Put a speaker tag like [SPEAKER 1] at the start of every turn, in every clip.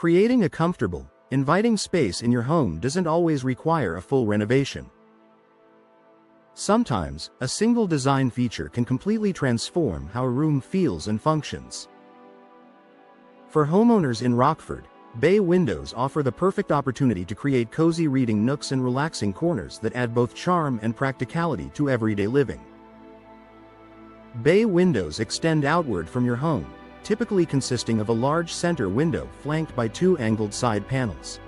[SPEAKER 1] Creating a comfortable, inviting space in your home doesn't always require a full renovation. Sometimes, a single design feature can completely transform how a room feels and functions. For homeowners in Rockford, Bay Windows offer the perfect opportunity to create cozy reading nooks and relaxing corners that add both charm and practicality to everyday living. Bay windows extend outward from your home, typically consisting of a large center window flanked by two angled side panels.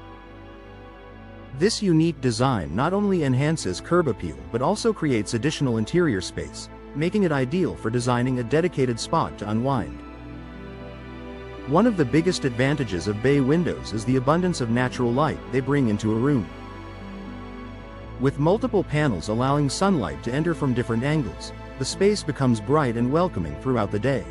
[SPEAKER 1] This unique design not only enhances curb appeal but also creates additional interior space, making it ideal for designing a dedicated spot to unwind. One of the biggest advantages of bay windows is the abundance of natural light they bring into a room. With multiple panels allowing sunlight to enter from different angles, the space becomes bright and welcoming throughout the day.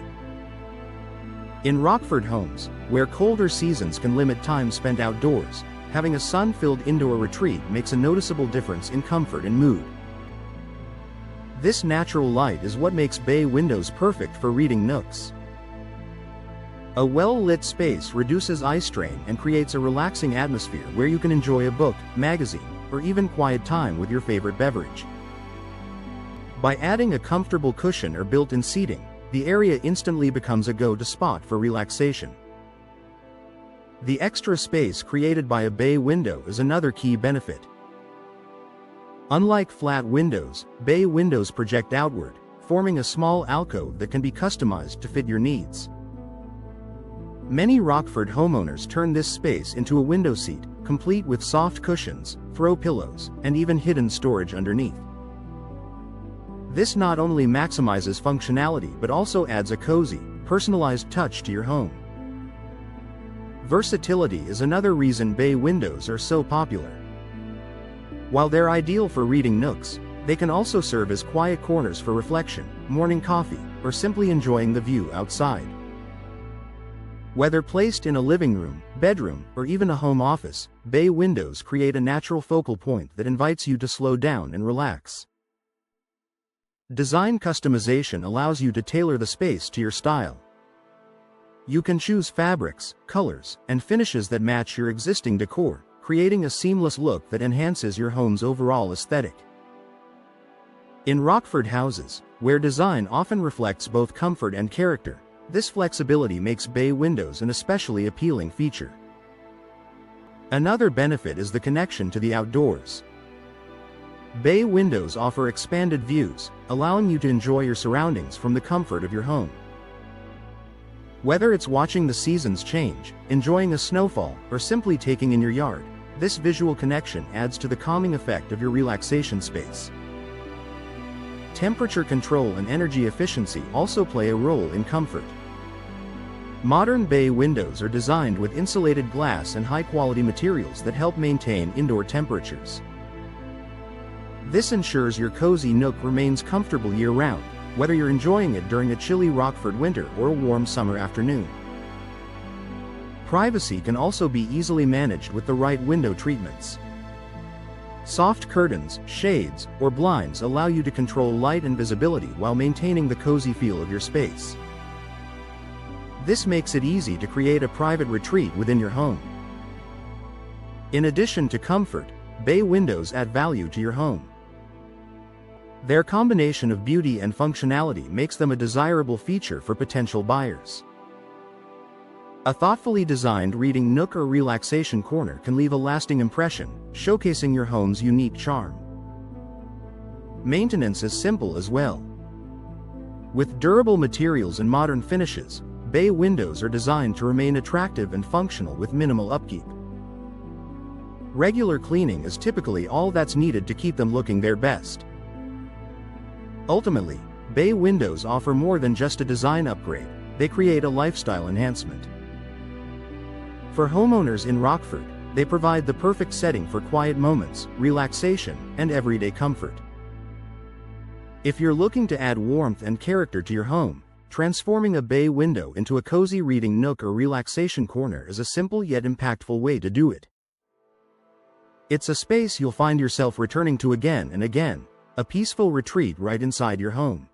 [SPEAKER 1] In Rockford homes, where colder seasons can limit time spent outdoors, having a sun-filled indoor retreat makes a noticeable difference in comfort and mood. This natural light is what makes bay windows perfect for reading nooks. A well-lit space reduces eye strain and creates a relaxing atmosphere where you can enjoy a book, magazine, or even quiet time with your favorite beverage. By adding a comfortable cushion or built-in seating, the area instantly becomes a go-to spot for relaxation. The extra space created by a bay window is another key benefit. Unlike flat windows, bay windows project outward, forming a small alcove that can be customized to fit your needs. Many Rockford homeowners turn this space into a window seat, complete with soft cushions, throw pillows, and even hidden storage underneath. This not only maximizes functionality but also adds a cozy, personalized touch to your home. Versatility is another reason bay windows are so popular. While they're ideal for reading nooks, they can also serve as quiet corners for reflection, morning coffee, or simply enjoying the view outside. Whether placed in a living room, bedroom, or even a home office, bay windows create a natural focal point that invites you to slow down and relax. Design customization allows you to tailor the space to your style. You can choose fabrics, colors, and finishes that match your existing decor, creating a seamless look that enhances your home's overall aesthetic. In Rockford houses, where design often reflects both comfort and character, this flexibility makes bay windows an especially appealing feature. Another benefit is the connection to the outdoors. Bay windows offer expanded views, allowing you to enjoy your surroundings from the comfort of your home. Whether it's watching the seasons change, enjoying a snowfall, or simply taking in your yard, this visual connection adds to the calming effect of your relaxation space. Temperature control and energy efficiency also play a role in comfort. Modern bay windows are designed with insulated glass and high-quality materials that help maintain indoor temperatures. This ensures your cozy nook remains comfortable year-round, whether you're enjoying it during a chilly Rockford winter or a warm summer afternoon. Privacy can also be easily managed with the right window treatments. Soft curtains, shades, or blinds allow you to control light and visibility while maintaining the cozy feel of your space. This makes it easy to create a private retreat within your home. In addition to comfort, bay windows add value to your home. Their combination of beauty and functionality makes them a desirable feature for potential buyers. A thoughtfully designed reading nook or relaxation corner can leave a lasting impression, showcasing your home's unique charm. Maintenance is simple as well. With durable materials and modern finishes, bay windows are designed to remain attractive and functional with minimal upkeep. Regular cleaning is typically all that's needed to keep them looking their best. Ultimately, bay windows offer more than just a design upgrade, they create a lifestyle enhancement. For homeowners in Rockford, they provide the perfect setting for quiet moments, relaxation, and everyday comfort. If you're looking to add warmth and character to your home, transforming a bay window into a cozy reading nook or relaxation corner is a simple yet impactful way to do it. It's a space you'll find yourself returning to again and again, a peaceful retreat right inside your home.